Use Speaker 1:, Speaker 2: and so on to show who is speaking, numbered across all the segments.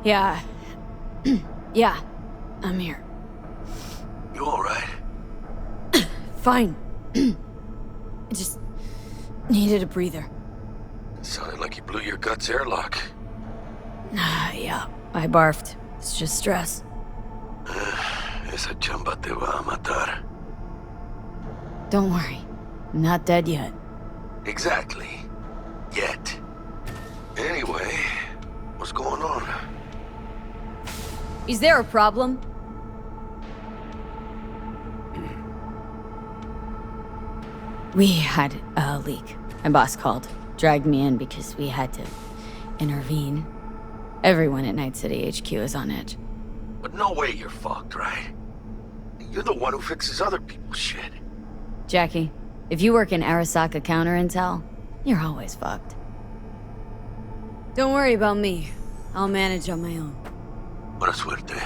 Speaker 1: Yeah. Yeah, I'm here.
Speaker 2: You alright?
Speaker 1: Fine. I just needed a breather.
Speaker 2: It sounded like you blew your guts airlock.
Speaker 1: Yeah, I barfed. It's just stress.
Speaker 2: Esa chamba te va a matar.
Speaker 1: Don't worry. I'm not dead yet.
Speaker 2: Exactly. Yet. Anyway, what's going on?
Speaker 1: Is there a problem? We had a leak. My boss called, dragged me in because we had to intervene. Everyone at Night City HQ is on edge.
Speaker 2: But no way you're fucked, right? You're the one who fixes other people's shit.
Speaker 1: Jackie, if you work in Arasaka counterintel, you're always fucked. Don't worry about me. I'll manage on my own.
Speaker 2: Buena suerte.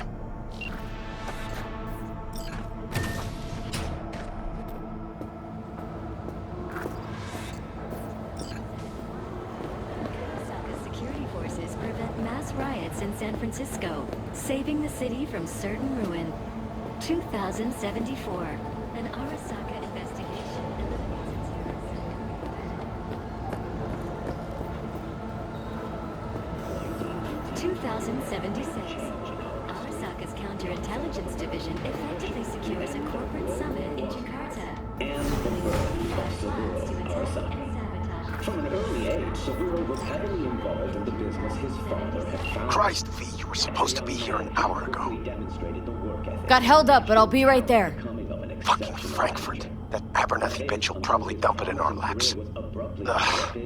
Speaker 3: Arasaka security forces prevent mass riots in San Francisco, saving the city from certain ruin. 2074. An Arasaka investigation eliminates its 2076. Arasaka's counterintelligence division effectively secures a corporate summit in Jakarta.
Speaker 4: And the birth of Saburo Arasaka. From an early age, Saburo was heavily involved in the business his father had founded.
Speaker 2: Christ, V, you were supposed to be here an hour ago.
Speaker 4: Demonstrated the work ethic.
Speaker 1: Got held up, but I'll be right there.
Speaker 2: Fucking Frankfurt. That Abernathy bitch will probably dump it in our laps.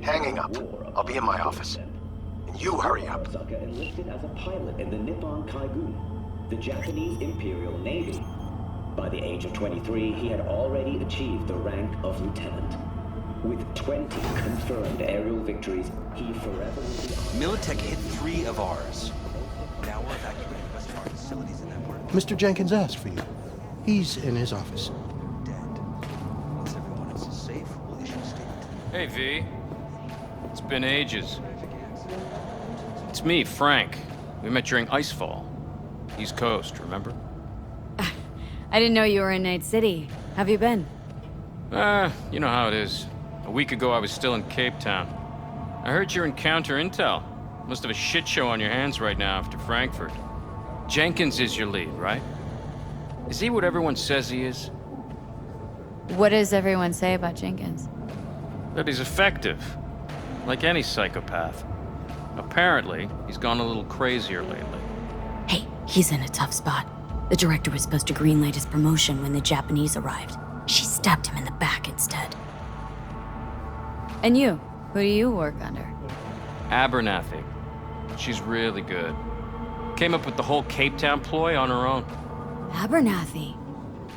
Speaker 2: Hanging up. I'll be in my office. And you hurry up.
Speaker 4: Arasaka enlisted as a pilot in the Nippon Kaigun, the Japanese Imperial Navy. By the age of 23, he had already achieved the rank of lieutenant. With 20 confirmed aerial victories, he forever will be honored.
Speaker 5: Militech hit 3 of ours. Now we're evacuating the rest of our facilities in that part.
Speaker 6: Mr. Jenkins asked for you. He's in his office.
Speaker 5: Dead. Once everyone else is safe, we'll issue a statement.
Speaker 7: Hey, V. It's been ages. It's me, Frank. We met during Icefall. East Coast, remember?
Speaker 1: I didn't know you were in Night City. Have you been?
Speaker 7: You know how it is. A week ago, I was still in Cape Town. I heard you're in counter-intel. Must have a shit show on your hands right now after Frankfurt. Jenkins is your lead, right? Is he what everyone says he is?
Speaker 1: What does everyone say about Jenkins?
Speaker 7: That he's effective. Like any psychopath. Apparently, he's gone a little crazier lately.
Speaker 1: Hey, he's in a tough spot. The director was supposed to greenlight his promotion when the Japanese arrived. She stabbed him in the back instead. And you? Who do you work under?
Speaker 7: Abernathy. She's really good. Came up with the whole Cape Town ploy on her own.
Speaker 1: Abernathy.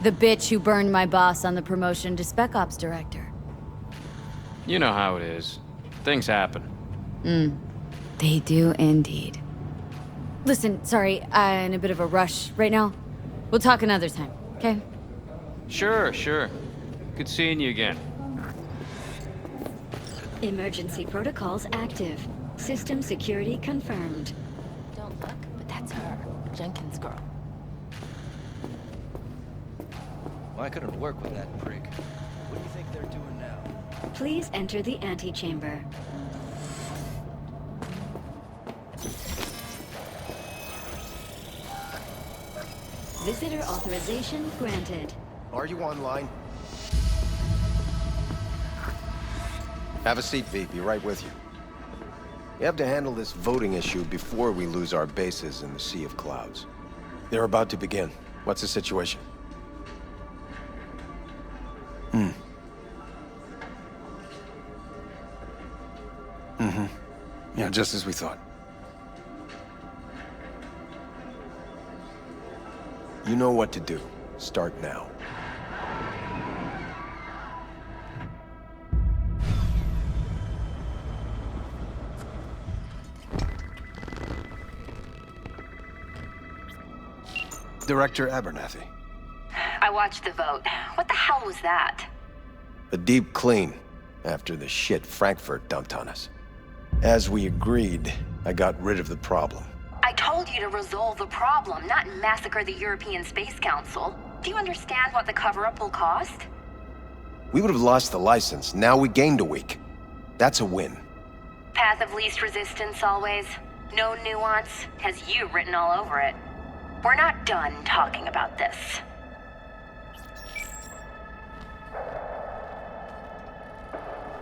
Speaker 1: The bitch who burned my boss on the promotion to Spec Ops Director.
Speaker 7: You know how it is. Things happen.
Speaker 1: They do indeed. Listen, sorry, I'm in a bit of a rush right now. We'll talk another time, okay?
Speaker 7: Sure. Good seeing you again.
Speaker 3: Emergency protocols active. System security confirmed.
Speaker 8: Don't look, but that's her. Jenkins' girl.
Speaker 5: Well, I couldn't work with that prick. What do you think they're doing now?
Speaker 3: Please enter the antechamber. Visitor authorization granted.
Speaker 9: Are you online? Have a seat, V. Be right with you. We have to handle this voting issue before we lose our bases in the Sea of Clouds. They're about to begin. What's the situation? Yeah, just as we thought. You know what to do. Start now. Director Abernathy.
Speaker 8: I watched the vote. What the hell was that?
Speaker 9: A deep clean after the shit Frankfurt dumped on us. As we agreed, I got rid of the problem.
Speaker 8: I told you to resolve the problem, not massacre the European Space Council. Do you understand what the cover-up will cost?
Speaker 9: We would have lost the license. Now we gained a week. That's a win.
Speaker 8: Path of least resistance always. No nuance. Has you written all over it. We're not done talking about this.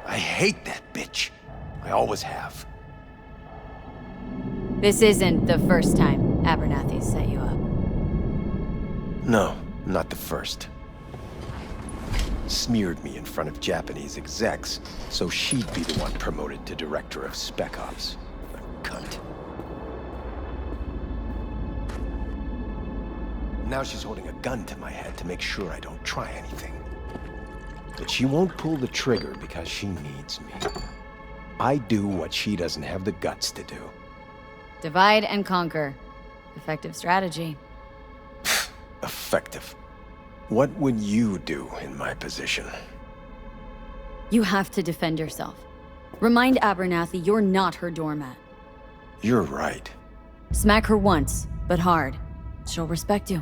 Speaker 9: I hate that bitch. I always have.
Speaker 1: This isn't the first time Abernathy set you up.
Speaker 9: No, not the first. Smeared me in front of Japanese execs, so she'd be the one promoted to Director of Spec Ops. A cunt. Now she's holding a gun to my head to make sure I don't try anything. But she won't pull the trigger because she needs me. I do what she doesn't have the guts to do.
Speaker 1: Divide and conquer. Effective strategy.
Speaker 9: Effective. What would you do in my position?
Speaker 1: You have to defend yourself. Remind Abernathy you're not her doormat.
Speaker 9: You're right.
Speaker 1: Smack her once, but hard. She'll respect you.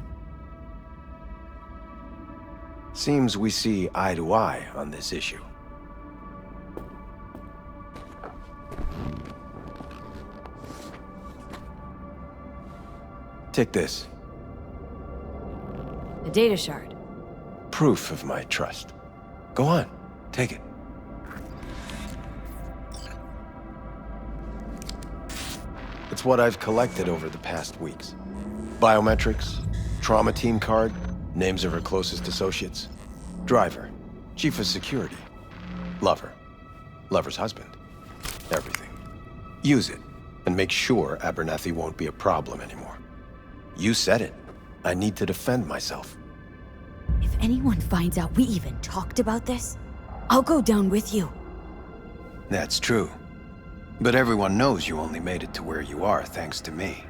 Speaker 9: Seems we see eye to eye on this issue. Take this.
Speaker 1: A data shard.
Speaker 9: Proof of my trust. Go on, take it. It's what I've collected over the past weeks. Biometrics, trauma team card, names of her closest associates, driver, chief of security, lover, lover's husband, everything. Use it, and make sure Abernathy won't be a problem anymore. You said it. I need to defend myself.
Speaker 1: If anyone finds out we even talked about this, I'll go down with you.
Speaker 6: That's true. But everyone knows you only made it to where you are thanks to me.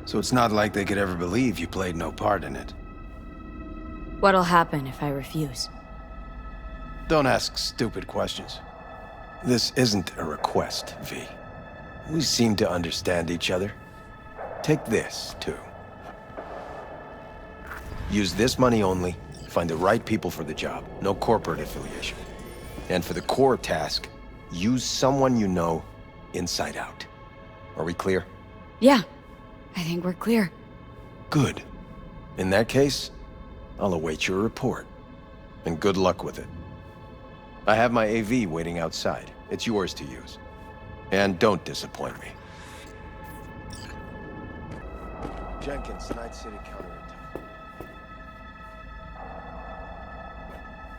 Speaker 6: So it's not like they could ever believe you played no part in it.
Speaker 1: What'll happen if I refuse?
Speaker 9: Don't ask stupid questions. This isn't a request, V. We seem to understand each other. Take this, too. Use this money only, find the right people for the job, no corporate affiliation. And for the core task, use someone you know inside out. Are we clear?
Speaker 1: Yeah, I think we're clear.
Speaker 9: Good. In that case, I'll await your report. And good luck with it. I have my AV waiting outside. It's yours to use. And don't disappoint me. Jenkins, Night City counterattack.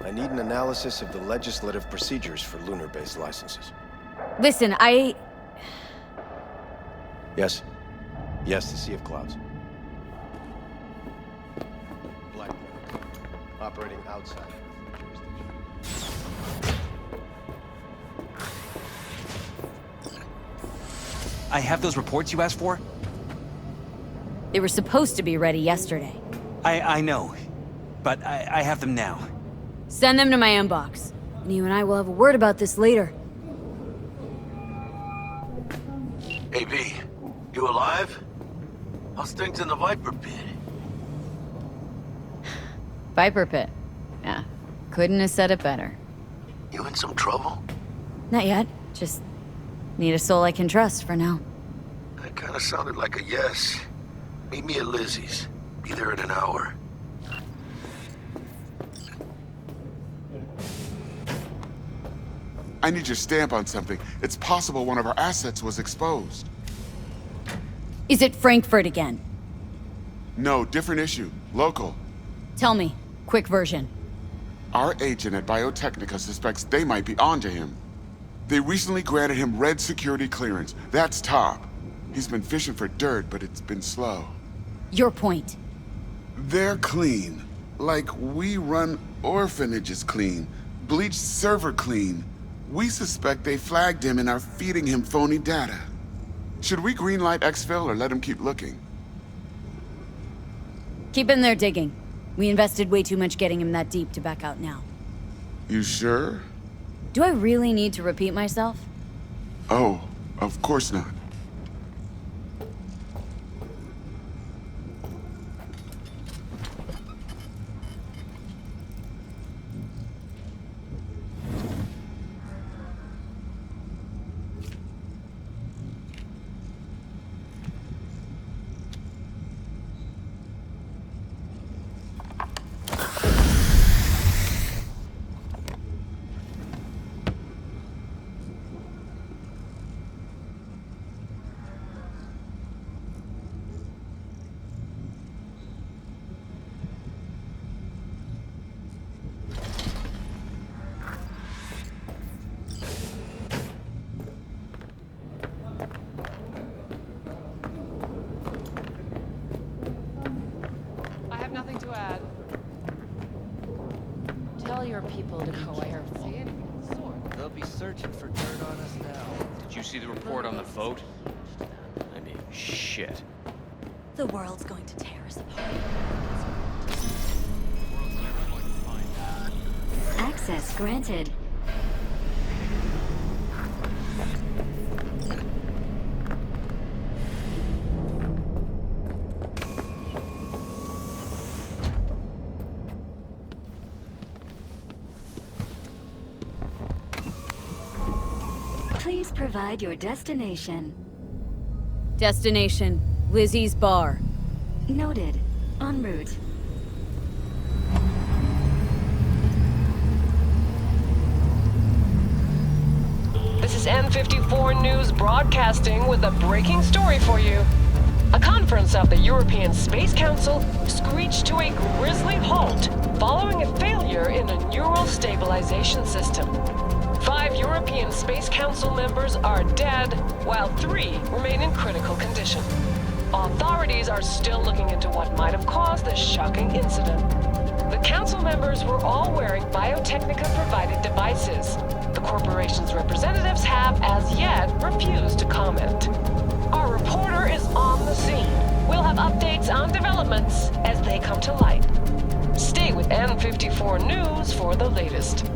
Speaker 9: I need an analysis of the legislative procedures for lunar-based licenses.
Speaker 1: Listen,
Speaker 9: Yes? Yes, the Sea of Clouds. Black operating outside jurisdiction.
Speaker 10: I have those reports you asked for?
Speaker 1: They were supposed to be ready yesterday.
Speaker 10: I know, but I have them now.
Speaker 1: Send them to my inbox. And you and I will have a word about this later.
Speaker 11: Hey, V, you alive? How's things in the Viper Pit?
Speaker 1: Viper Pit. Yeah, couldn't have said it better.
Speaker 11: You in some trouble?
Speaker 1: Not yet. Just need a soul I can trust for now.
Speaker 11: That kind of sounded like a yes. Meet me at Lizzie's. Be there in an hour.
Speaker 12: I need your stamp on something. It's possible one of our assets was exposed.
Speaker 1: Is it Frankfurt again?
Speaker 12: No, different issue. Local.
Speaker 1: Tell me. Quick version.
Speaker 12: Our agent at Biotechnica suspects they might be onto him. They recently granted him red security clearance. That's top. He's been fishing for dirt, but it's been slow.
Speaker 1: Your point.
Speaker 12: They're clean. Like we run orphanages clean. Bleached server clean. We suspect they flagged him and are feeding him phony data. Should we greenlight exfil or let him keep looking?
Speaker 1: Keep in there digging. We invested way too much getting him that deep to back out now.
Speaker 12: You sure?
Speaker 1: Do I really need to repeat myself?
Speaker 12: Oh, of course not.
Speaker 13: Tell your people to go careful.
Speaker 5: They'll be searching for dirt on us now.
Speaker 7: Did you see the report on the vote? I mean, shit.
Speaker 1: The world's going to tear us apart.
Speaker 3: Access granted. Please provide your destination.
Speaker 1: Destination, Lizzie's bar.
Speaker 3: Noted. En route.
Speaker 14: This is N54 News broadcasting with a breaking story for you. A conference of the European Space Council screeched to a grisly halt following a failure in a neural stabilization system. 5 European Space Council members are dead, while 3 remain in critical condition. Authorities are still looking into what might have caused this shocking incident. The council members were all wearing Biotechnica-provided devices. The corporation's representatives have, as yet, refused to comment. Our reporter is on the scene. We'll have updates on developments as they come to light. Stay with N54 News for the latest.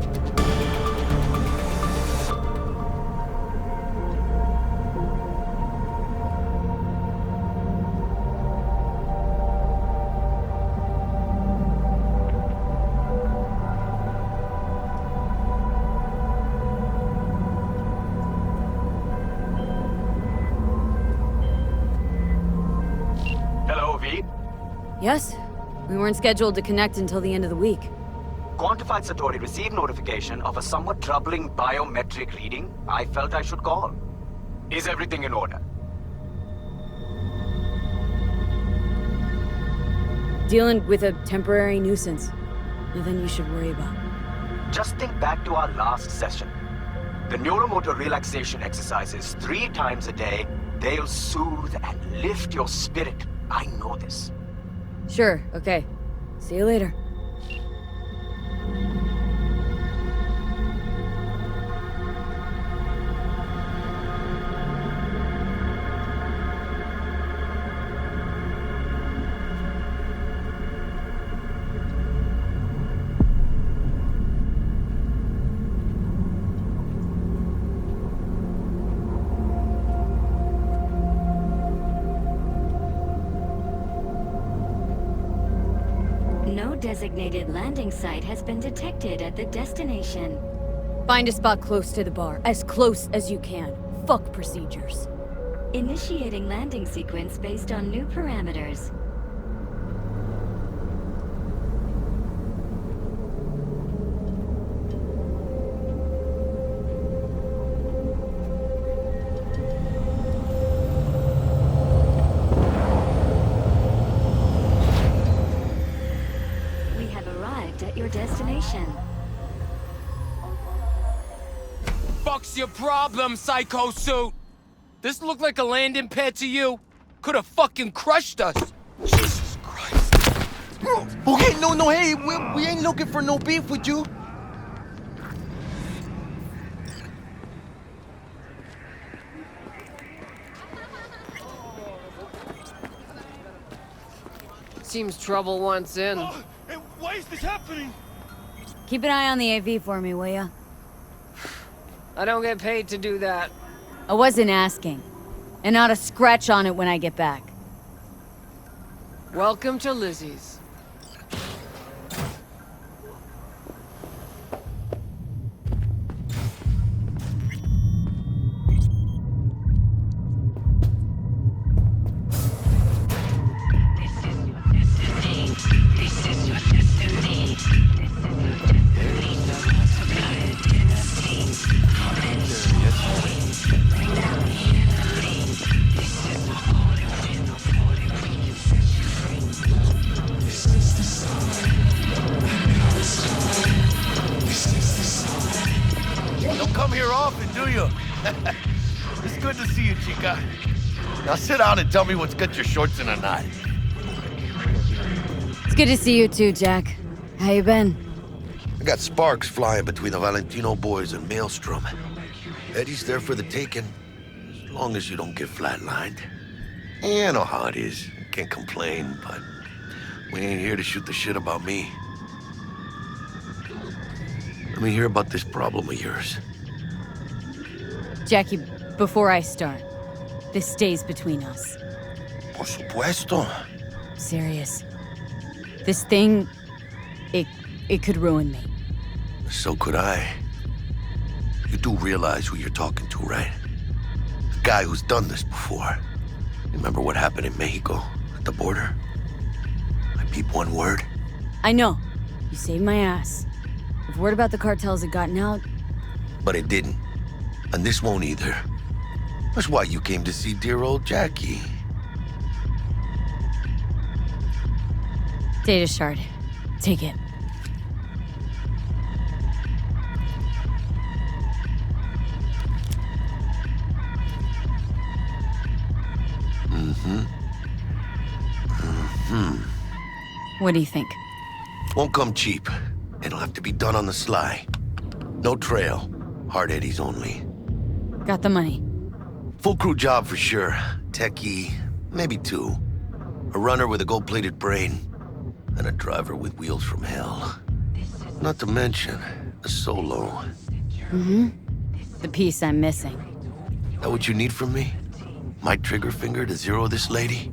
Speaker 1: Yes? We weren't scheduled to connect until the end of the week.
Speaker 15: Quantified Satori received notification of a somewhat troubling biometric reading. I felt I should call. Is everything in order?
Speaker 1: Dealing with a temporary nuisance. Nothing you should worry about.
Speaker 15: Just think back to our last session. The neuromotor relaxation exercises 3 times a day. They'll soothe and lift your spirit. I know this.
Speaker 1: Sure, okay. See you later.
Speaker 3: No designated landing site has been detected at the destination.
Speaker 1: Find a spot close to the bar. As close as you can. Fuck procedures.
Speaker 3: Initiating landing sequence based on new parameters. We have arrived at your destination.
Speaker 16: Fuck's your problem, Psycho Suit? This look like a landing pad to you? Could have fucking crushed us.
Speaker 17: Jesus Christ. Okay, no, hey, we ain't looking for no beef with you.
Speaker 13: Seems trouble wants in.
Speaker 16: Why is this happening?
Speaker 1: Keep an eye on the AV for me, will ya?
Speaker 13: I don't get paid to do that.
Speaker 1: I wasn't asking. And not a scratch on it when I get back.
Speaker 13: Welcome to Lizzie's.
Speaker 17: Don't come here often, do you? It's good to see you, Chica. Now sit down and tell me what's got your shorts in a knot.
Speaker 1: It's good to see you too, Jack. How you been?
Speaker 11: got sparks flying between the Valentino boys and Maelstrom. Eddie's there for the taking, as long as you don't get flatlined. Yeah, I know how it is. Can't complain, but we ain't here to shoot the shit about me. Let me hear about this problem of yours.
Speaker 1: Jackie, before I start, this stays between us.
Speaker 11: Por supuesto.
Speaker 1: Serious. This thing, it could ruin me.
Speaker 11: So could I. You do realize who you're talking to, right? The guy who's done this before. Remember what happened in Mexico, at the border? I peep one word.
Speaker 1: I know. You saved my ass. If word about the cartels had gotten out...
Speaker 11: But it didn't. And this won't either. That's why you came to see dear old Jackie.
Speaker 1: Data shard. Take it. What do you think?
Speaker 11: Won't come cheap. It'll have to be done on the sly. No trail. Hard eddies only.
Speaker 1: Got the money.
Speaker 11: Full crew job for sure. Techie, maybe two. A runner with a gold-plated brain. And a driver with wheels from hell. Not to mention, a solo.
Speaker 1: Mm-hmm. The piece I'm missing.
Speaker 11: That what you need from me? My trigger finger to zero this lady?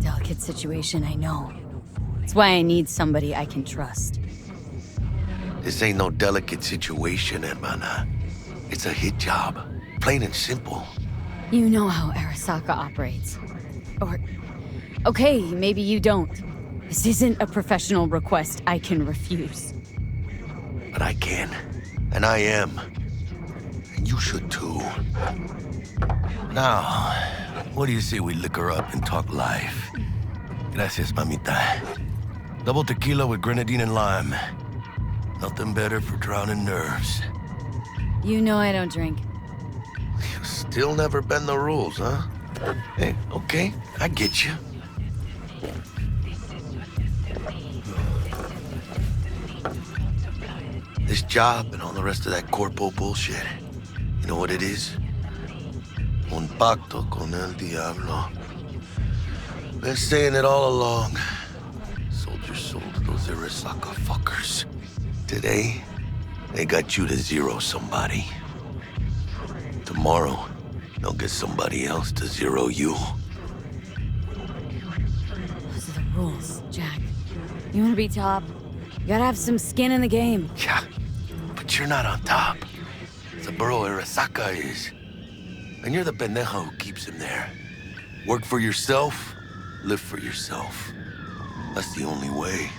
Speaker 1: Delicate situation, I know. It's why I need somebody I can trust.
Speaker 11: This ain't no delicate situation, hermana. It's a hit job. Plain and simple.
Speaker 1: You know how Arasaka operates. Or... okay, maybe you don't. This isn't a professional request I can refuse.
Speaker 11: But I can. And I am. And you should too. Now, what do you say we liquor up and talk life? Gracias, mamita. Double tequila with grenadine and lime. Nothing better for drowning nerves.
Speaker 1: You know I don't drink.
Speaker 11: You still never bend the rules, huh? Hey, okay, I get you. This job and all the rest of that corpo bullshit. You know what it is? Un pacto con el diablo. Been saying it all along. Sold your soul to those Arasaka fuckers. Today, they got you to zero somebody. Tomorrow, they'll get somebody else to zero you.
Speaker 1: Those are the rules, Jack. You wanna be top? You gotta have some skin in the game.
Speaker 11: Yeah, but you're not on top. Saburo Arasaka is. And you're the pendejo who keeps him there. Work for yourself, live for yourself. That's the only way.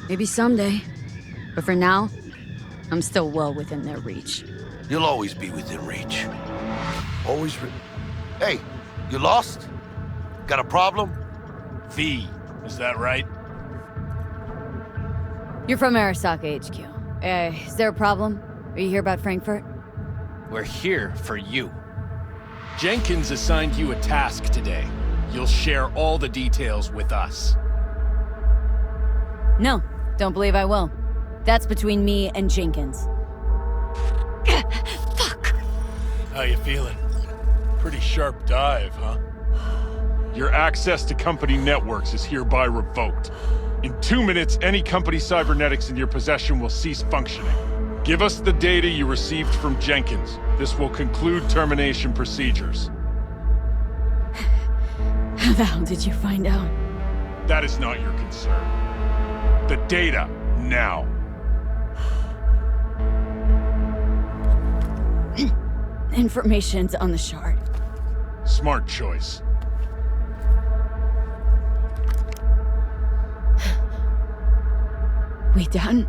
Speaker 1: Maybe someday. But for now, I'm still well within their reach.
Speaker 11: You'll always be within reach. Always Hey, you lost? Got a problem?
Speaker 18: V, is that right?
Speaker 1: You're from Arasaka HQ. Is there a problem? Are you here about Frankfurt?
Speaker 18: We're here for you. Jenkins assigned you a task today. You'll share all the details with us.
Speaker 1: No, don't believe I will. That's between me and Jenkins.
Speaker 18: Fuck! How you feeling? Pretty sharp dive, huh?
Speaker 19: Your access to company networks is hereby revoked. In 2 minutes, any company cybernetics in your possession will cease functioning. Give us the data you received from Jenkins. This will conclude termination procedures.
Speaker 1: How the hell did you find out?
Speaker 19: That is not your concern. The data, now.
Speaker 1: Information's on the shard.
Speaker 19: Smart choice.
Speaker 1: We done?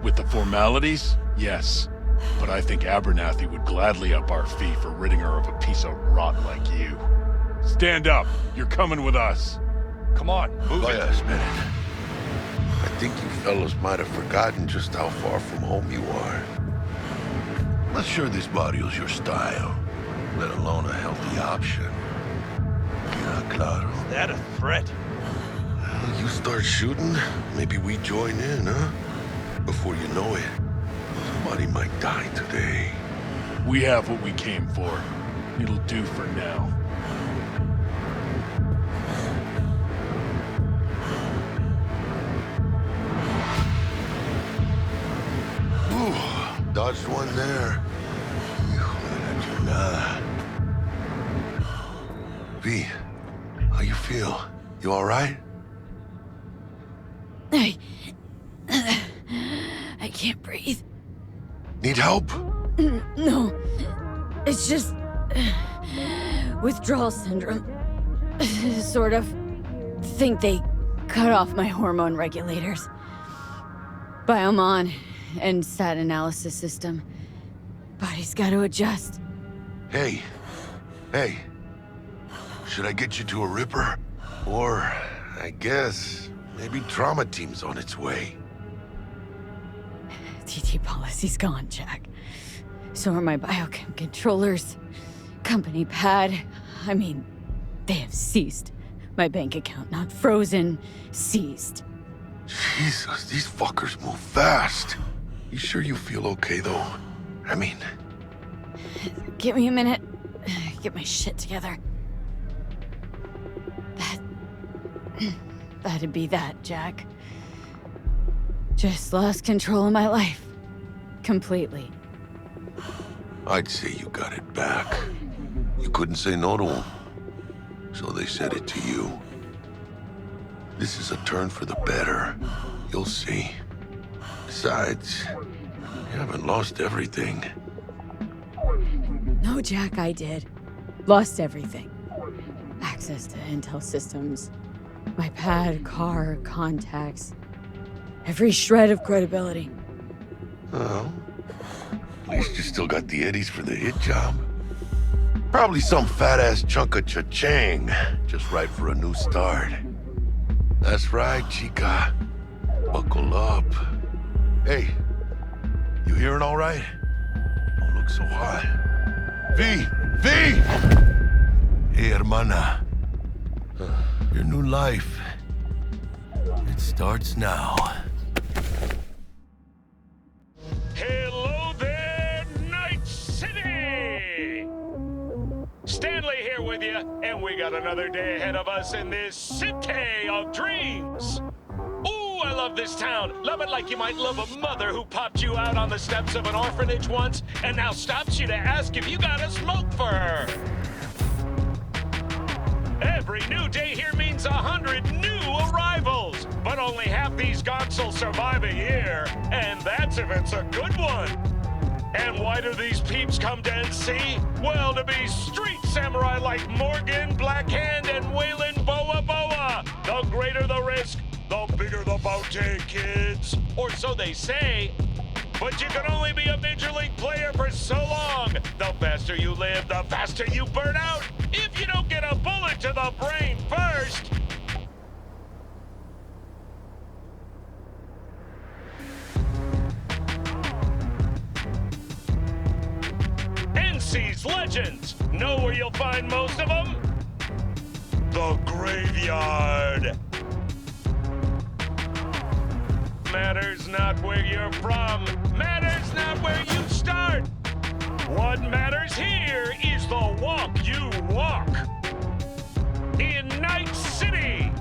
Speaker 19: With the formalities, yes. But I think Abernathy would gladly up our fee for ridding her of a piece of rot like you. Stand up. You're coming with us. Come on, move it.
Speaker 11: Yes, Bennett. I think you fellows might have forgotten just how far from home you are. Not sure this barrio's your style, let alone a healthy option. Yeah, claro.
Speaker 17: Is that a threat?
Speaker 11: Well, you start shooting, maybe we join in, huh? Before you know it, somebody might die today.
Speaker 19: We have what we came for. It'll do for now.
Speaker 11: Ooh, dodged one there. Hijo de la chingada. V, how you feel? You all right?
Speaker 1: I can't breathe.
Speaker 11: Need help?
Speaker 1: No. It's just... withdrawal syndrome. Sort of. Think they cut off my hormone regulators. Biomon and stat analysis system. Body's got to adjust.
Speaker 11: Hey. Should I get you to a Ripper? Or, I guess, maybe trauma team's on its way.
Speaker 1: TT policy's gone, Jack. So are my biochem controllers. Company pad. I mean, they have ceased. My bank account not frozen, seized.
Speaker 11: Jesus, these fuckers move fast. You sure you feel okay, though? I mean...
Speaker 1: Give me a minute. Get my shit together. That'd be that, Jack. Just lost control of my life. Completely.
Speaker 11: I'd say you got it back. You couldn't say no to them. So they said it to you. This is a turn for the better. You'll see. Besides, you haven't lost everything.
Speaker 1: No, Jack, I did. Lost everything. Access to intel systems. My pad, car, contacts. Every shred of credibility.
Speaker 11: Well, at least you still got the eddies for the hit job. Probably some fat-ass chunk of cha-ching, just right for a new start. That's right, chica. Buckle up. Hey, you hearing all right? Don't look so hot. V! Hey, hermana. Your new life. It starts now.
Speaker 20: Hello there, Night City! Stanley here with you, and we got another day ahead of us in this city of dreams. Ooh, I love this town. Love it like you might love a mother who popped you out on the steps of an orphanage once and now stops you to ask if you got a smoke for her. Every new day here means 100 new arrivals, but only half these gonks survive a year, and that's if it's a good one. And why do these peeps come to NC? Well, to be street samurai like Morgan, Blackhand, and Waylon Boa Boa. The greater the risk, the bigger the bounty, kids. Or so they say. But you can only be a Major League player for so long. The faster you live, the faster you burn out. If you don't get a bullet to the brain first. NC's legends. Know where you'll find most of them? The graveyard. Matters not where you're from, matters not where you start. What matters here is the walk you walk. In Night City,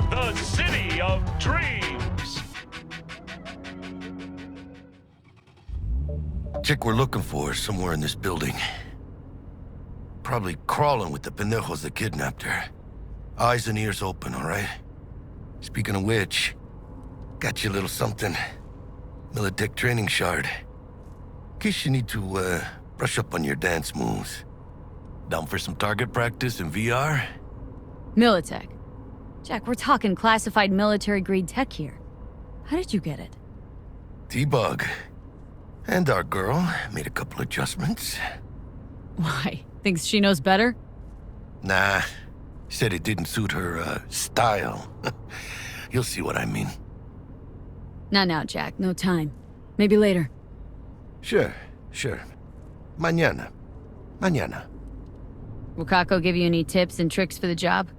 Speaker 20: the city of dreams.
Speaker 11: Chick we're looking for is somewhere in this building. Probably crawling with the pendejos that kidnapped her. Eyes and ears open, all right? Speaking of which, got you a little something. Militech training shard. In case you need to, brush up on your dance moves. Down for some target practice in VR?
Speaker 1: Militech. Jack, we're talking classified military-grade tech here. How did you get it?
Speaker 11: T-Bug. And our girl made a couple adjustments.
Speaker 1: Why? Thinks she knows better?
Speaker 11: Nah. Said it didn't suit her, style. You'll see what I mean.
Speaker 1: Not now, Jack. No time. Maybe later.
Speaker 11: Sure. Mañana.
Speaker 1: Will Kako give you any tips and tricks for the job?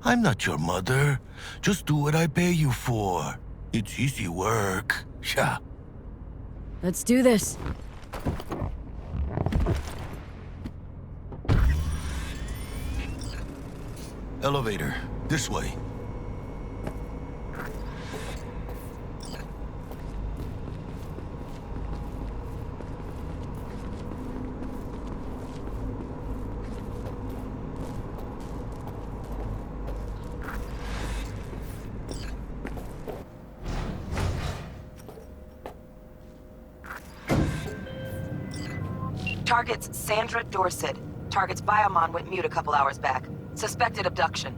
Speaker 11: I'm not your mother. Just do what I pay you for. It's easy work. Yeah.
Speaker 1: Let's do this.
Speaker 11: Elevator. This way.
Speaker 21: Target's Sandra Dorset. Target's biomon went mute a couple hours back. Suspected abduction.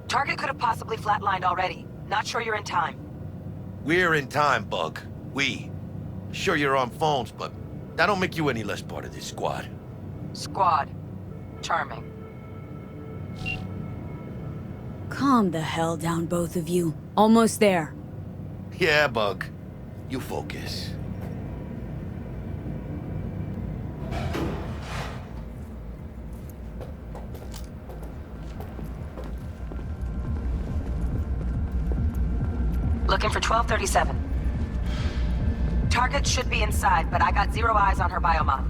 Speaker 21: Target could have possibly flatlined already. Not sure you're in time.
Speaker 11: We're in time, Bug. We. Sure you're on phones, but that don't make you any less part of this squad.
Speaker 21: Squad. Charming.
Speaker 1: Calm the hell down, both of you. Almost there.
Speaker 11: Yeah, Bug. You focus.
Speaker 21: Looking for 1237. Target should be inside, but I got 0 eyes on her biomon.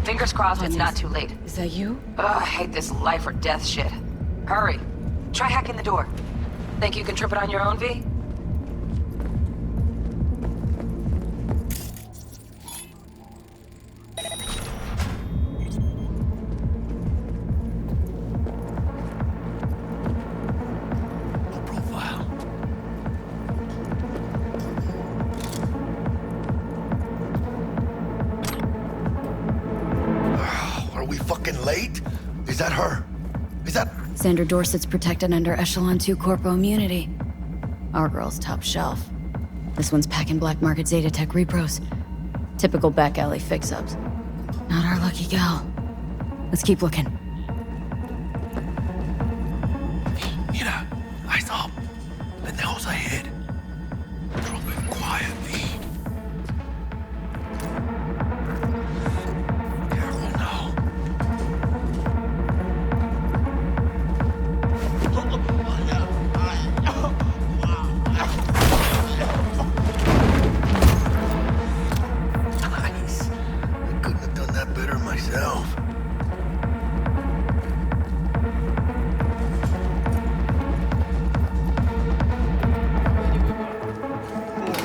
Speaker 21: Fingers crossed it's not too late.
Speaker 13: Is that you?
Speaker 21: Ugh, I hate this life or death shit. Hurry. Try hacking the door. Think you can trip it on your own, V?
Speaker 11: Late? Is that her? Is that...
Speaker 1: Sandra Dorset's protected under Echelon 2 Corpo immunity. Our girl's top shelf. This one's packing black market Zeta Tech repros. Typical back alley fix-ups. Not our lucky gal. Let's keep looking.
Speaker 11: Mira, eyes up. Pendejos ahead. Drop it quiet, V.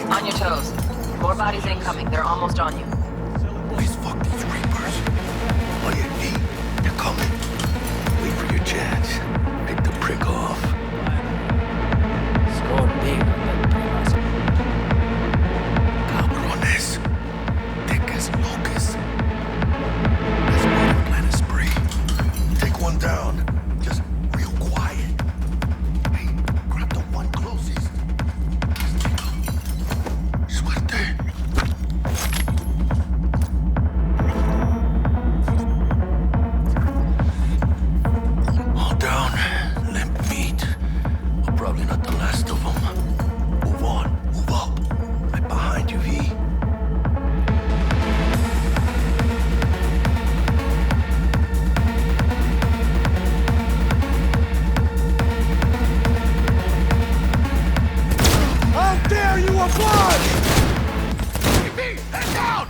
Speaker 21: On your toes. More bodies incoming. They're almost on you.
Speaker 11: Please fuck these Reapers. Oh yeah, D, they're coming. Wait for your chance. Pick the prick off.
Speaker 16: Score big.
Speaker 11: Cabrones. Thick as locusts. Let's go and plan a spree. Take one down. Just real quiet. Hey, grab the one closest. Suerte. All down. Limp meat. But probably not the last of them. Move on. Move up. Right behind you, V.
Speaker 17: How dare you apply! V, head down!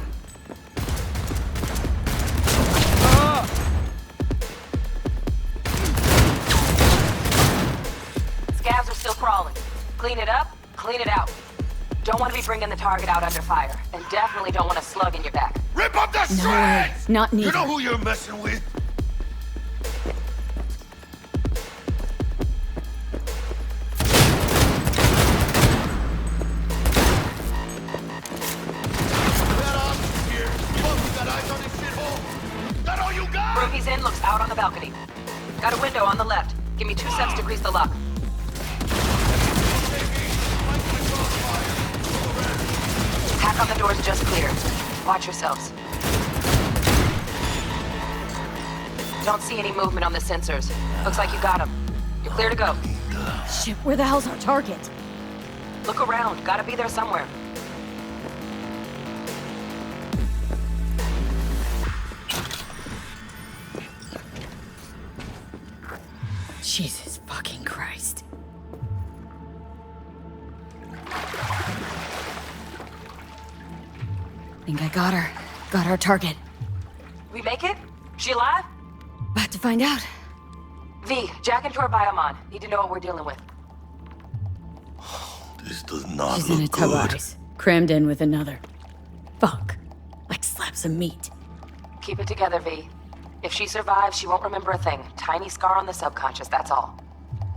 Speaker 21: Scavs are still crawling. Clean it up, clean it out. Don't want to be bringing the target out under fire. And definitely don't want a slug in your back.
Speaker 11: Rip up the
Speaker 1: No way. Not
Speaker 11: You
Speaker 1: needed.
Speaker 11: know who you're messing with?
Speaker 21: Rookie's in looks out on the balcony. Got a window on the left. Give me 2 seconds to grease the lock. Hack on the door's just cleared. Watch yourselves. Don't see any movement on the sensors. Looks like you got them. You're clear to go.
Speaker 1: Shit, where the hell's our target?
Speaker 21: Look around. Gotta be there somewhere.
Speaker 1: Jesus fucking Think I got her. Got our target.
Speaker 21: We make it? She alive?
Speaker 1: About to find out.
Speaker 21: V, jack into her biomon. Need to know what we're dealing with.
Speaker 11: This does not
Speaker 1: She's
Speaker 11: look
Speaker 1: in a tub
Speaker 11: good.
Speaker 1: of ice, crammed in with another. Fuck. Like slabs of meat.
Speaker 21: Keep it together, V. If she survives, she won't remember a thing. Tiny scar on the subconscious, that's all.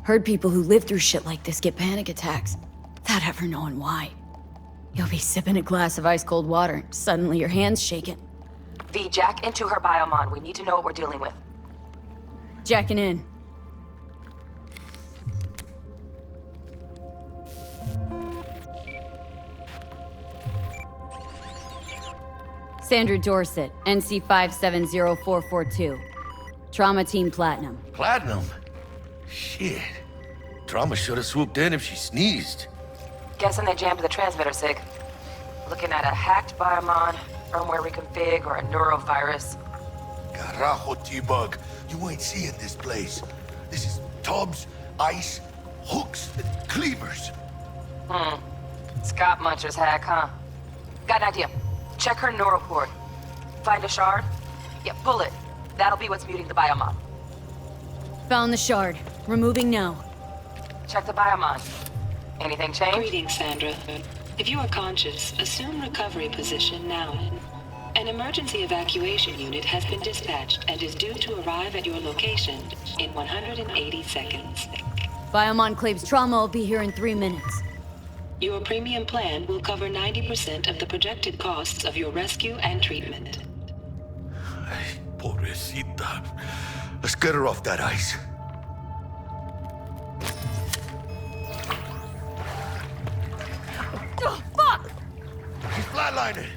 Speaker 1: Heard people who live through shit like this get panic attacks, without ever knowing why. You'll be sipping a glass of ice-cold water, and suddenly your hand's shaking.
Speaker 21: V, jack into her biomon. We need to know what we're dealing with.
Speaker 1: Jacking in. Sandra Dorset, NC 570442. Trauma Team Platinum.
Speaker 11: Platinum? Shit. Trauma should have swooped in if she sneezed.
Speaker 21: Guessing they jammed the transmitter, Sig. Looking at a hacked biomon, firmware reconfig, or a neurovirus.
Speaker 11: Carajo, T-Bug. You ain't seeing this place. This is tubs, ice, hooks, and cleavers.
Speaker 21: Scott Muncher's hack, huh? Got an idea. Check her neuroport. Find a shard? Yeah, pull it. That'll be what's muting the biomon.
Speaker 1: Found the shard. Removing now.
Speaker 21: Check the biomon. Anything change?
Speaker 2: Greetings, Sandra. If you are conscious, assume recovery position now. An emergency evacuation unit has been dispatched and is due to arrive at your location in 180 seconds.
Speaker 1: Biomon claims trauma will be here in 3 minutes.
Speaker 2: Your premium plan will cover 90% of the projected costs of your rescue and treatment.
Speaker 11: Pobrecita. Let's get her off that ice.
Speaker 1: Oh, fuck!
Speaker 11: She's flatlining.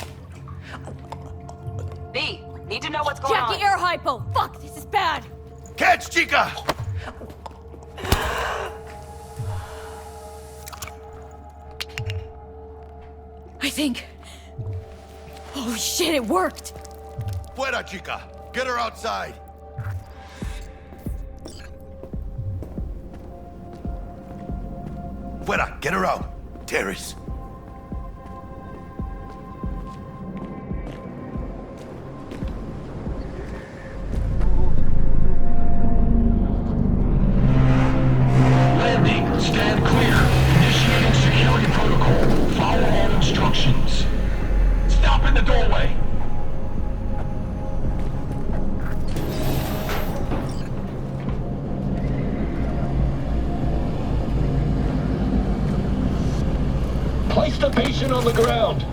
Speaker 21: B, need to know what's going on.
Speaker 1: Jackie, air hypo! Fuck, this is bad!
Speaker 11: Catch, chica!
Speaker 1: I think... Oh shit, it worked!
Speaker 11: Fuera, chica! Get her outside! Fuera, get her out! Terrace!
Speaker 20: Landing. Stand clear. Initiating security protocol. Follow all instructions. Stop in the doorway. Place the patient on the ground.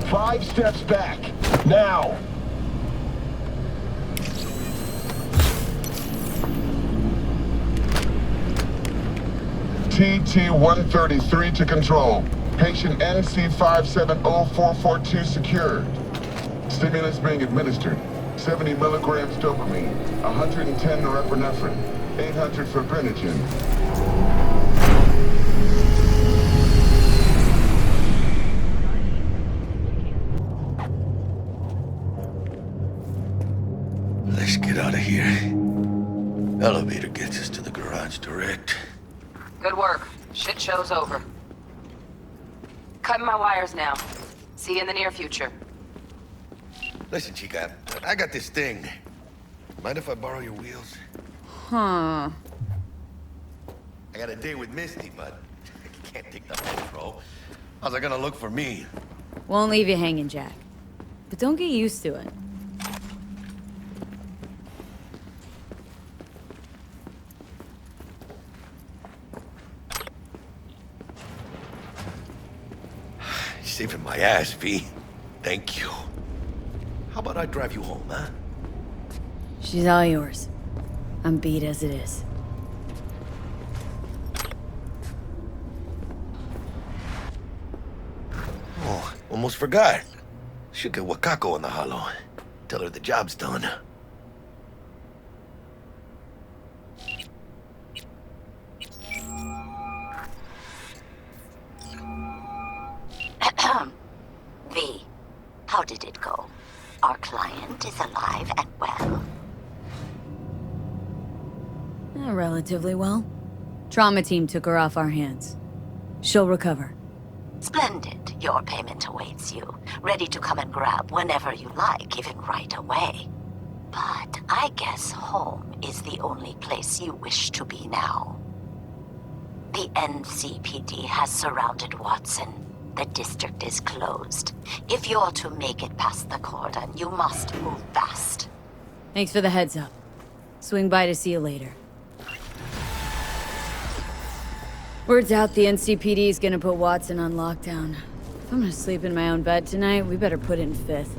Speaker 20: Five steps back. Now.
Speaker 12: TT-133 to control. Patient NC570442 secured. Stimulus being administered. 70 milligrams dopamine, 110 norepinephrine, 800 fibrinogen.
Speaker 11: Let's get out of here. Elevator gets us to the garage direct.
Speaker 21: Good work. Shit show's over. Cutting my wires now. See you in the near future.
Speaker 11: Listen, chica, I got this thing. Mind if I borrow your wheels?
Speaker 1: Huh.
Speaker 11: I got a date with Misty, but I can't take the metro. How's it gonna look for me?
Speaker 1: Won't leave you hanging, Jack. But don't get used to it.
Speaker 11: Saving my ass, V. Thank you. How about I drive you home, huh?
Speaker 1: She's all yours. I'm beat as it is.
Speaker 11: Oh, almost forgot. Should get Wakako in the hollow. Tell her the job's done.
Speaker 22: V, how did it go? Our client is alive and well.
Speaker 1: Relatively well. Trauma team took her off our hands. She'll recover.
Speaker 22: Splendid. Your payment awaits you, ready to come and grab whenever you like, even right away. But I guess home is the only place you wish to be now. The NCPD has surrounded Watson. The district is closed. If you're to make it past the cordon, you must move fast.
Speaker 1: Thanks for the heads up. Swing by to see you later. Word's out the NCPD is gonna put Watson on lockdown. If I'm gonna sleep in my own bed tonight, we better put it in 5th.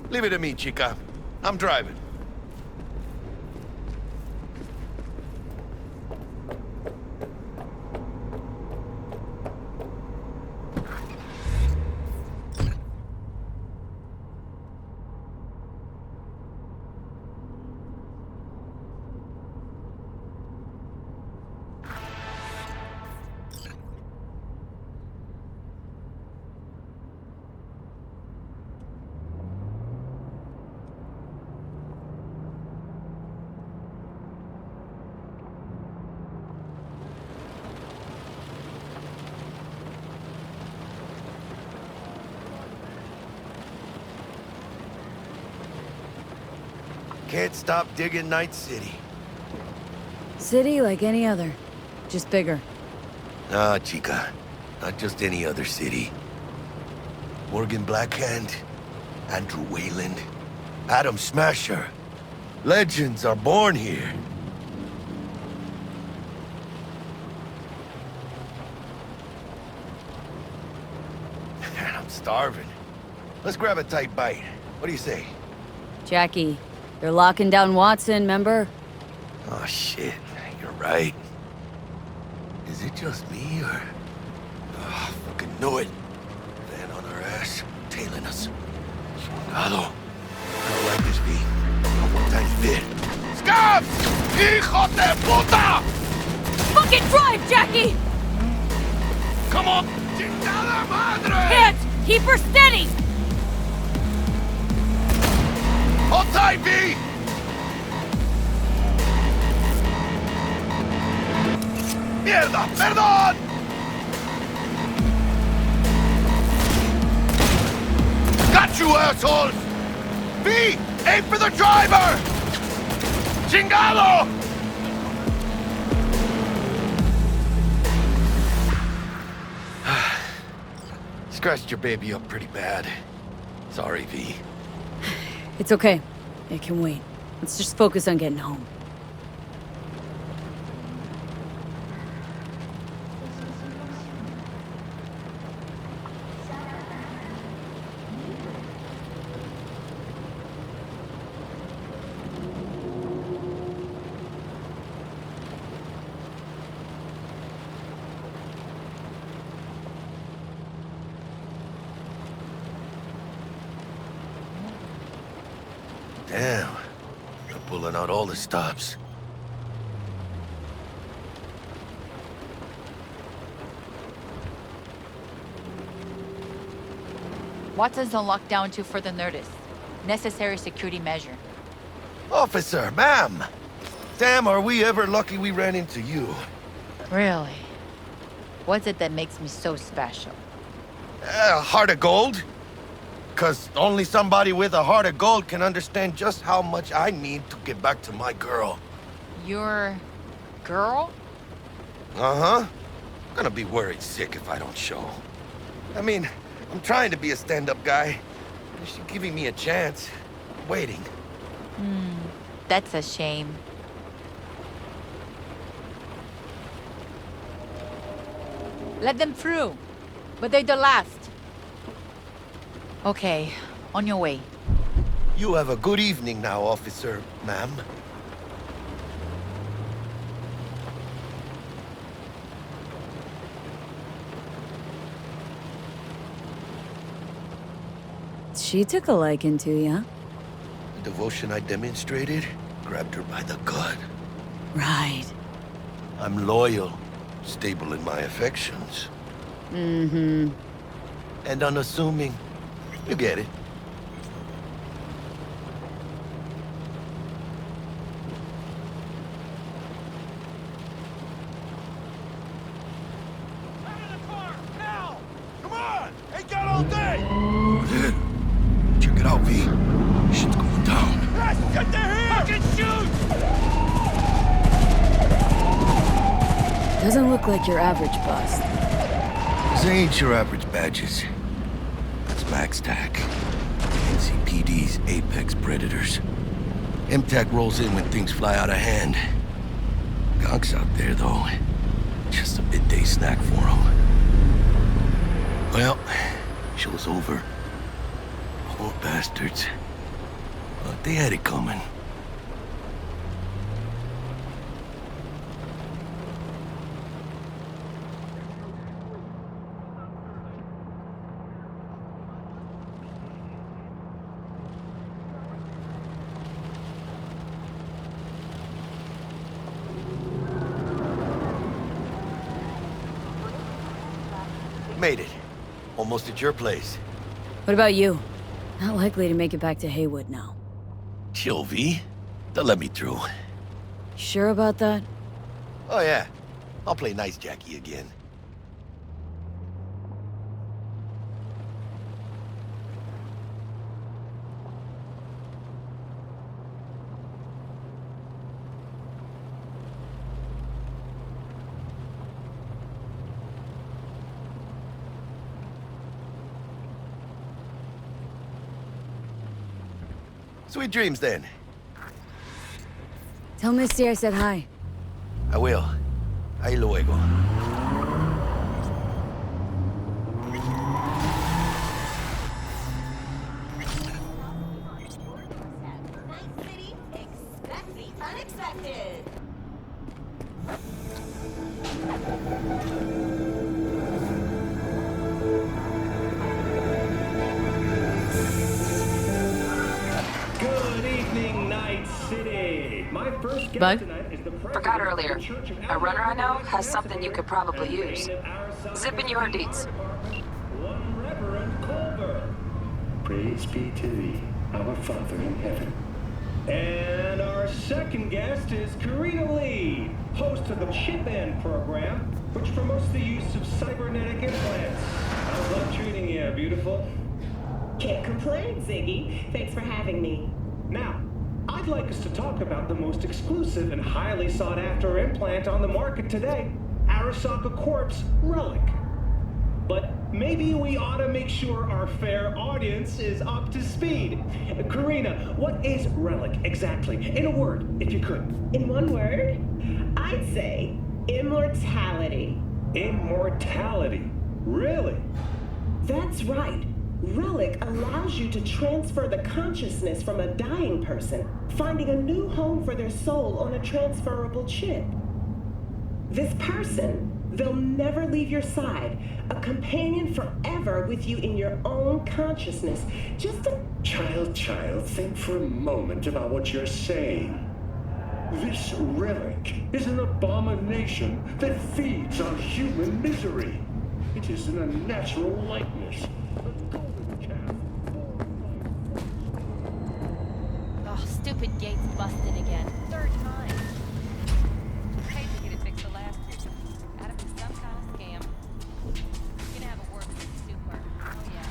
Speaker 17: Leave it to me, chica. I'm driving. Can't stop digging Night City.
Speaker 1: City like any other, just bigger.
Speaker 17: Nah, chica. Not just any other city. Morgan Blackhand, Andrew Wayland, Adam Smasher. Legends are born here. Man, I'm starving. Let's grab a tight bite. What do you say?
Speaker 1: Jackie, they're locking down Watson, remember?
Speaker 17: Oh, shit. You're right. Is it just me, or... Oh, fucking knew it. Van on our ass, tailing us. Chingado. I don't like this, V. One tiny bit. Scabs! Hijo de puta!
Speaker 1: Fucking drive, Jackie!
Speaker 17: Come on! Chingada madre!
Speaker 1: Hands! Keep her steady!
Speaker 17: Hold tight, V! ¡Mierda! ¡Perdón! Got you, assholes! V! Aim for the driver! Chingado! Scratched your baby up pretty bad. Sorry, V.
Speaker 1: It's okay. It can wait. Let's just focus on getting home.
Speaker 17: Damn. They're pulling out all the stops.
Speaker 4: Watson's on lockdown to further notice. Necessary security measure.
Speaker 17: Officer, ma'am! Damn, are we ever lucky we ran into you.
Speaker 4: Really? What's it that makes me so special?
Speaker 17: Heart of gold? 'Cause only somebody with a heart of gold can understand just how much I need to get back to my girl.
Speaker 4: Your... girl?
Speaker 17: Uh-huh. Gonna be worried sick if I don't show. I mean, I'm trying to be a stand-up guy. She's giving me a chance. Waiting.
Speaker 4: That's a shame. Let them through. But they're the last. Okay, on your way.
Speaker 17: You have a good evening now, officer, ma'am.
Speaker 1: She took a liking to ya.
Speaker 17: The devotion I demonstrated grabbed her by the gut.
Speaker 1: Right.
Speaker 17: I'm loyal, stable in my affections.
Speaker 1: Mm-hmm.
Speaker 17: And unassuming. You get it.
Speaker 1: Doesn't look like your average bust.
Speaker 17: These ain't your average badges. It's Max TAC. NCPD's apex predators. MTAC rolls in when things fly out of hand. Gonks out there, though. Just a midday snack for them. Well, show's over. Poor bastards. But they had it coming. Made it. Almost at your place.
Speaker 1: What about you? Not likely to make it back to Haywood now.
Speaker 17: Chill, V. They'll let me through.
Speaker 1: Sure about that?
Speaker 17: Oh, yeah. I'll play nice Jackie again. Sweet dreams, then.
Speaker 1: Tell Misty I said hi.
Speaker 17: I will. Ahí luego.
Speaker 22: Expect the unexpected.
Speaker 6: Good evening, Night City. My first guest
Speaker 21: Bug?
Speaker 6: tonight is the
Speaker 21: Forgot earlier. A runner I know has something you could probably use. Zip in your deeds.
Speaker 6: Reverend Culver. Praise be to thee, our Father in heaven. And our second guest is Karina Lee, host of the Chip In program, which promotes the use of cybernetic implants. How's love treating you, beautiful?
Speaker 8: Can't complain, Ziggy. Thanks for having me.
Speaker 6: Now, I'd like us to talk about the most exclusive and highly sought-after implant on the market today, Arasaka Corp's Relic. But maybe we ought to make sure our fair audience is up to speed. Karina, what is Relic exactly? In a word, if you could.
Speaker 8: In one word, I'd say immortality.
Speaker 6: Immortality? Really?
Speaker 8: That's right. Relic allows you to transfer the consciousness from a dying person, finding a new home for their soul on a transferable chip. This person, they'll never leave your side, a companion forever with you in your own consciousness. Just a...
Speaker 6: Child, think for a moment about what you're saying. This relic is an abomination that feeds on human misery. It is an unnatural likeness.
Speaker 4: Oh, stupid gate's busted again. Third time. Paid to get it fixed the last two. Gotta be some kind of scam. Gonna have a word with the super. Oh yeah.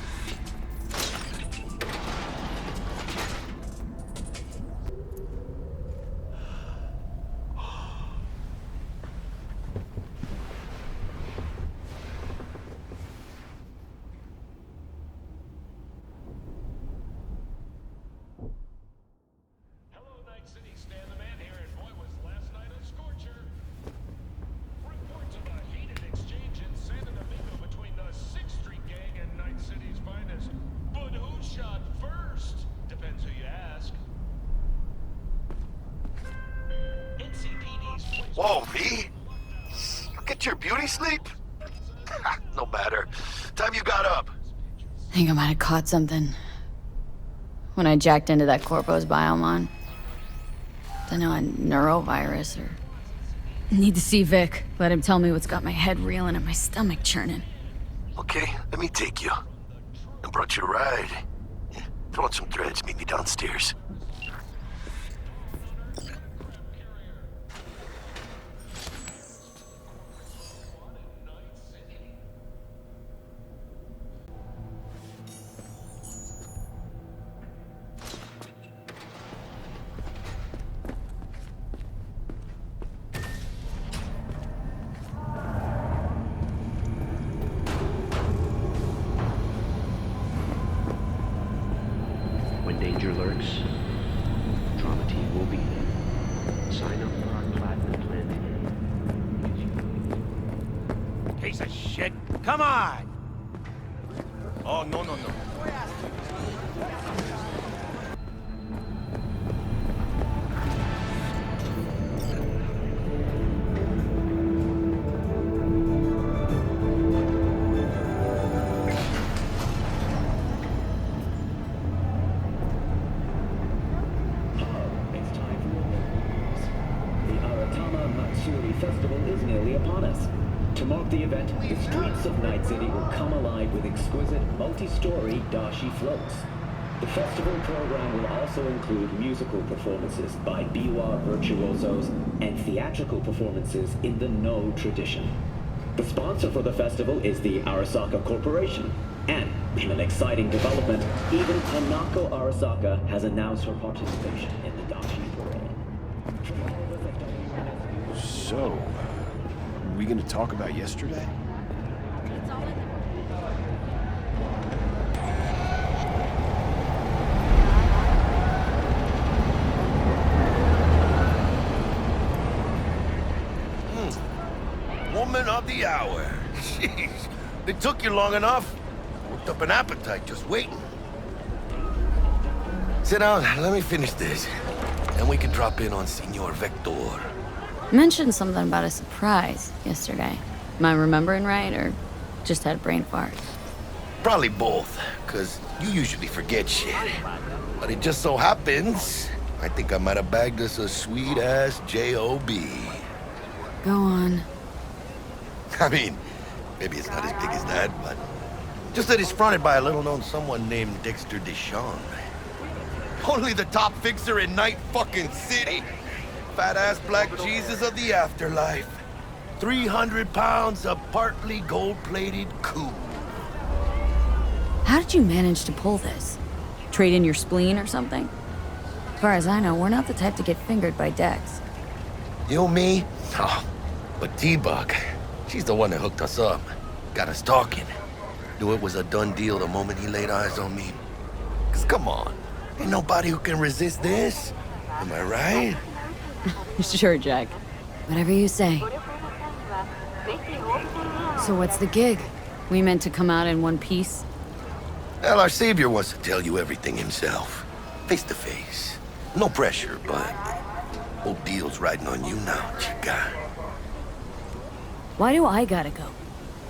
Speaker 17: Whoa, V? You get your beauty sleep? No matter. Time you got up.
Speaker 1: I think I might have caught something. When I jacked into that Corpo's biomon. Don't know, a neurovirus or... Need to see Vic. Let him tell me what's got my head reeling and my stomach churning.
Speaker 17: Okay, let me take you. I brought you a ride. Yeah, throw on some threads, meet me downstairs.
Speaker 9: weeks. Drama team will be there. Sign up for our platinum plan today.
Speaker 16: Piece of shit. Come on!
Speaker 17: Oh, no.
Speaker 6: Festival is nearly upon us. To mark the event, the streets of Night City will come alive with exquisite, multi-story dashi floats. The festival program will also include musical performances by biwa virtuosos and theatrical performances in the No tradition. The sponsor for the festival is the Arasaka Corporation. And, in an exciting development, even Hanako Arasaka has announced her participation in the dashi parade.
Speaker 10: So, are we gonna talk about yesterday?
Speaker 11: Woman of the hour. Jeez, it took you long enough. Worked up an appetite just waiting. Sit down, let me finish this. Then we can drop in on Senor Vector.
Speaker 1: Mentioned something about a surprise yesterday. Am I remembering right, or just had a brain fart?
Speaker 11: Probably both, because you usually forget shit. But it just so happens, I think I might have bagged us a sweet-ass J.O.B.
Speaker 1: Go on.
Speaker 11: I mean, maybe it's not as big as that, but just that it's fronted by a little-known someone named Dexter Deshawn. Only the top fixer in Night fucking City. Fat-ass black Jesus of the afterlife. 300 pounds of partly gold-plated cool.
Speaker 1: How did you manage to pull this? Trade in your spleen or something? As far as I know, we're not the type to get fingered by Dex.
Speaker 11: You, me? Oh, but T-Bug, she's the one that hooked us up. Got us talking. Knew it was a done deal the moment he laid eyes on me. 'Cause come on, ain't nobody who can resist this. Am I right?
Speaker 1: Sure, Jack. Whatever you say. So what's the gig? We meant to come out in one piece?
Speaker 11: Well, our savior wants to tell you everything himself. Face to face. No pressure, but whole deal's riding on you now, chica.
Speaker 1: Why do I gotta go?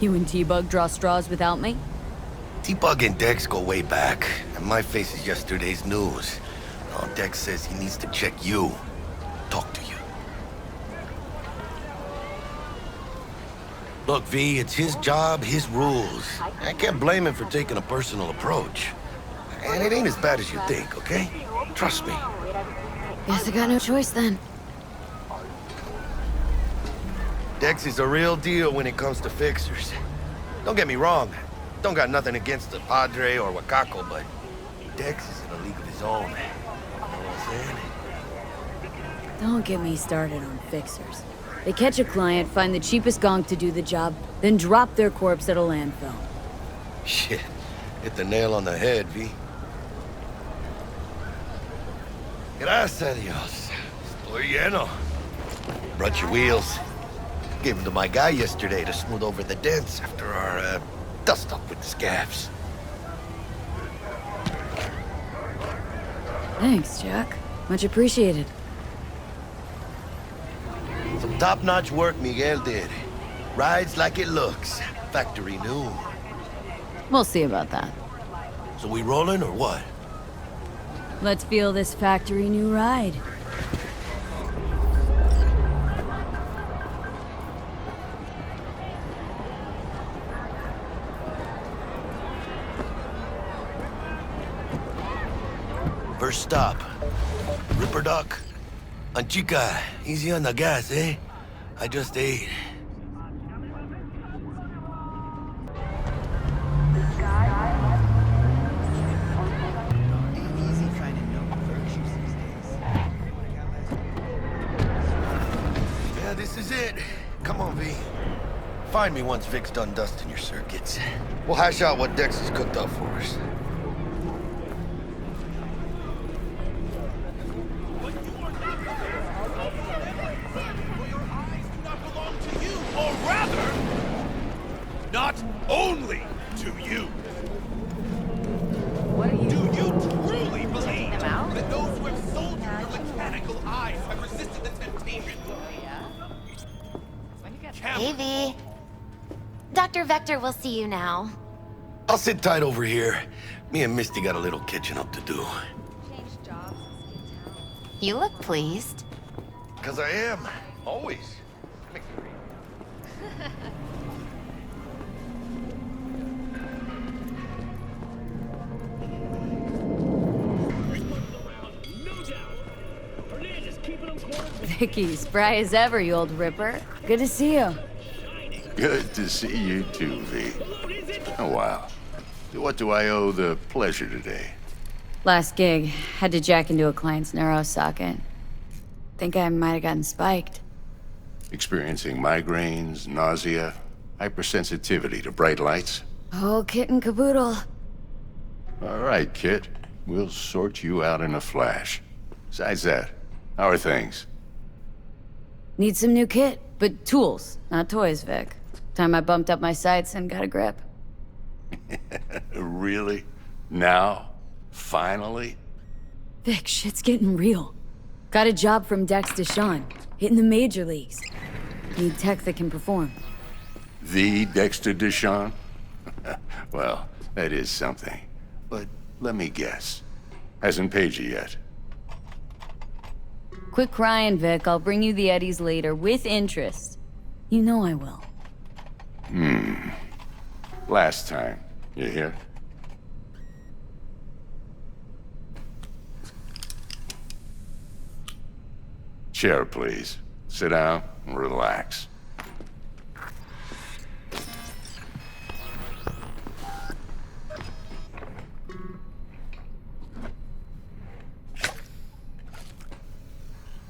Speaker 1: You and T-Bug draw straws without me?
Speaker 11: T-Bug and Dex go way back, and my face is yesterday's news. Now Dex says he needs to check you. Talk to you. Look, V, it's his job, his rules. I can't blame him for taking a personal approach. And it ain't as bad as you think, okay? Trust me.
Speaker 1: Guess I got no choice then.
Speaker 11: Dex is a real deal when it comes to fixers. Don't get me wrong. Don't got nothing against the Padre or Wakako, but Dex is in a league of his own. You know what I'm saying?
Speaker 1: Don't get me started on fixers. They catch a client, find the cheapest gonk to do the job, then drop their corpse at a landfill.
Speaker 11: Shit. Hit the nail on the head, V. Gracias a Dios. Estoy lleno. Brought your wheels. Gave them to my guy yesterday to smooth over the dents after our, dust-up with the scabs.
Speaker 1: Thanks, Jack. Much appreciated.
Speaker 11: Some top-notch work Miguel did. Rides like it looks. Factory new.
Speaker 1: We'll see about that.
Speaker 11: So we rolling or what?
Speaker 1: Let's feel this factory new ride.
Speaker 11: First stop. Ripper Duck. And chica, easy on the gas, eh? I just ate. Yeah, this is it. Come on, V. Find me once Vic's done dusting your circuits. We'll hash out what Dex has cooked up for us.
Speaker 17: to you.
Speaker 4: What are you?
Speaker 17: Do you truly believe
Speaker 4: them out?
Speaker 17: that those who have sold you your mechanical eyes have resisted the temptation?
Speaker 5: Davey. Dr. Vector will see you now.
Speaker 11: I'll sit tight over here. Me and Misty got a little catching up to do.
Speaker 5: You look pleased.
Speaker 11: 'Cause I am. Always.
Speaker 1: Vicky, spry as ever, you old ripper. Good to see you.
Speaker 7: Good to see you too, V. Oh, wow. What do I owe the pleasure today?
Speaker 1: Last gig, had to jack into a client's neuro socket. Think I might have gotten spiked.
Speaker 7: Experiencing migraines, nausea, hypersensitivity to bright lights?
Speaker 1: Oh, kit and caboodle.
Speaker 7: All right, Kit. We'll sort you out in a flash. Besides that, how are things?
Speaker 1: Need some new kit, but tools, not toys, Vic. Time I bumped up my sights and got a grip.
Speaker 7: Really? Now? Finally?
Speaker 1: Vic, shit's getting real. Got a job from Dex Deshawn, hitting the major leagues. Need tech that can perform.
Speaker 7: The Dexter Deshawn? Well, that is something. But let me guess. Hasn't paid you yet.
Speaker 1: Quit crying, Vic. I'll bring you the eddies later, with interest. You know I will.
Speaker 7: Last time. You hear? Chair, please. Sit down and relax.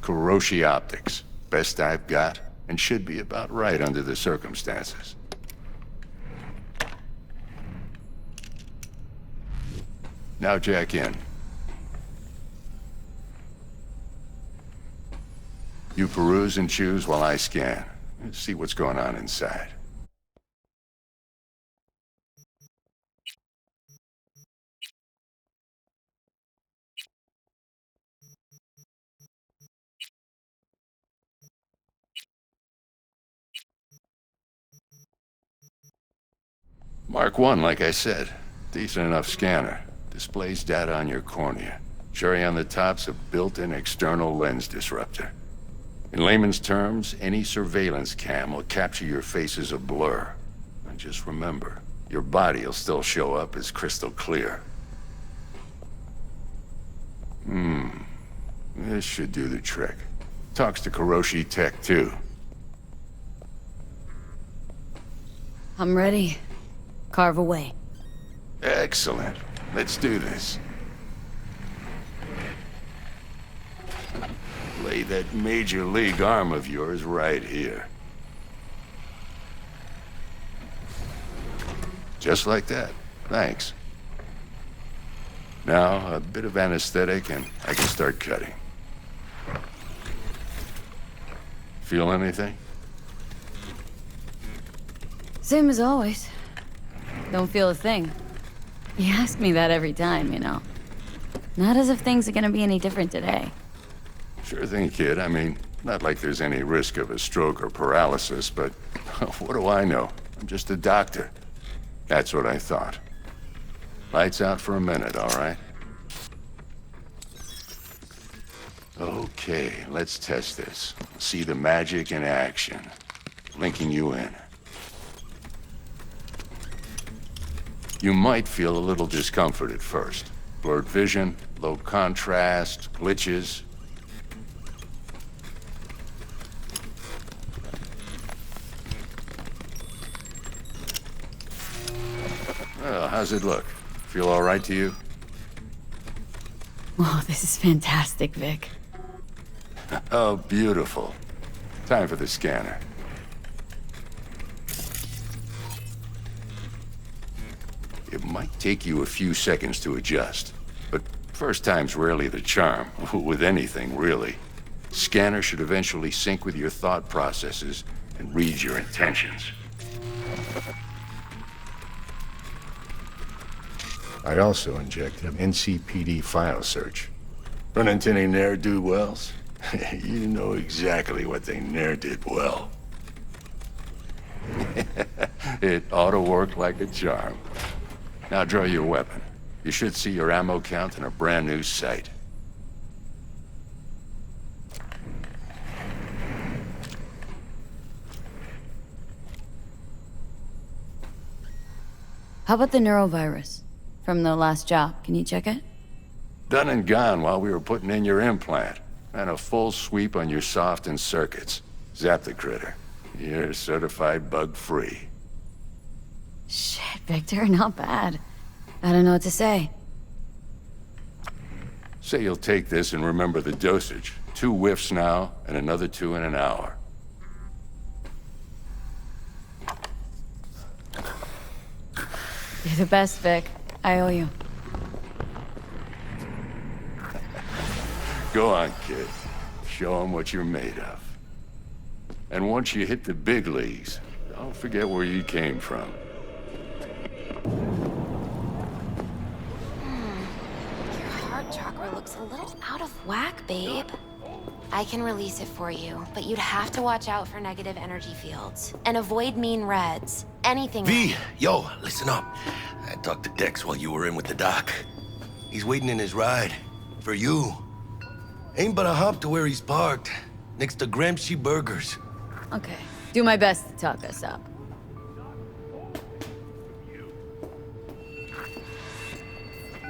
Speaker 7: Kuroshi Optics. Best I've got, and should be about right under the circumstances. Now jack in. You peruse and choose while I scan. Let's see what's going on inside. Mark 1, like I said. Decent enough scanner. Displays data on your cornea. Cherry on the top's a built-in external lens disruptor. In layman's terms, any surveillance cam will capture your face as a blur. And just remember, your body will still show up as crystal clear. This should do the trick. Talks to Kuroshi Tech, too.
Speaker 1: I'm ready. Carve away.
Speaker 7: Excellent. Let's do this. Lay that major league arm of yours right here. Just like that. Thanks. Now, a bit of anesthetic and I can start cutting. Feel anything?
Speaker 1: Same as always. Don't feel a thing. You ask me that every time, you know. Not as if things are gonna be any different today.
Speaker 7: Sure thing, kid. I mean, not like there's any risk of a stroke or paralysis, but what do I know? I'm just a doctor. That's what I thought. Lights out for a minute, all right? Okay, let's test this. See the magic in action. Linking you in. You might feel a little discomfort at first. Blurred vision, low contrast, glitches. Well, how's it look? Feel all right to you?
Speaker 1: Oh, this is fantastic, Vic.
Speaker 7: Oh, beautiful. Time for the scanner. It might take you a few seconds to adjust, but first time's rarely the charm, with anything, really. Scanner should eventually sync with your thought processes and read your intentions. I also injected NCPD file search. Run into any ne'er-do-wells? You know exactly what they ne'er did well. It ought to work like a charm. Now draw your weapon. You should see your ammo count in a brand new sight.
Speaker 1: How about the neurovirus? From the last job, can you check it?
Speaker 7: Done and gone while we were putting in your implant. And a full sweep on your soft and circuits. Zap the critter. You're certified bug-free.
Speaker 1: Shit, Victor, not bad. I don't know what to say.
Speaker 7: Say you'll take this and remember the dosage. 2 whiffs now, and another 2 in an hour.
Speaker 1: You're the best, Vic. I owe you.
Speaker 7: Go on, kid. Show them what you're made of. And once you hit the big leagues, don't forget where you came from.
Speaker 5: Your heart chakra looks a little out of whack, babe. I can release it for you, but you'd have to watch out for negative energy fields. And avoid mean reds. Anything
Speaker 11: V, yo, listen up. I talked to Dex while you were in with the doc. He's waiting in his ride. For you. Ain't but a hop to where he's parked. Next to Gramsci Burgers.
Speaker 1: Okay. Do my best to talk us up.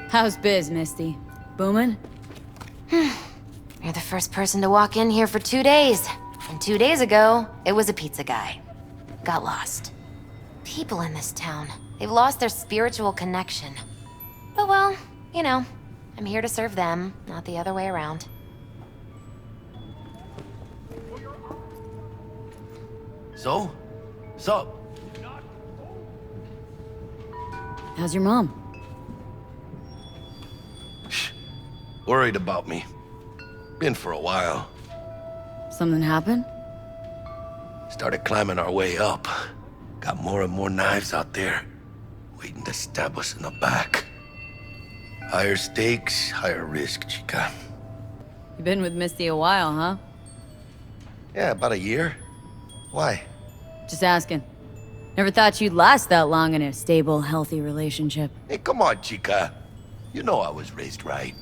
Speaker 1: How's biz, Misty? Booming?
Speaker 5: You're the first person to walk in here for 2 days. And 2 days ago, it was a pizza guy. Got lost. People in this town, they've lost their spiritual connection. But well, you know, I'm here to serve them, not the other way around.
Speaker 11: So? Sup?
Speaker 1: How's your mom?
Speaker 11: Worried about me. Been for a while.
Speaker 1: Something happened?
Speaker 11: Started climbing our way up. Got more and more knives out there. Waiting to stab us in the back. Higher stakes, higher risk, chica.
Speaker 1: You've been with Misty a while, huh?
Speaker 11: Yeah, about a year. Why?
Speaker 1: Just asking. Never thought you'd last that long in a stable, healthy relationship.
Speaker 11: Hey, come on, chica. You know I was raised right.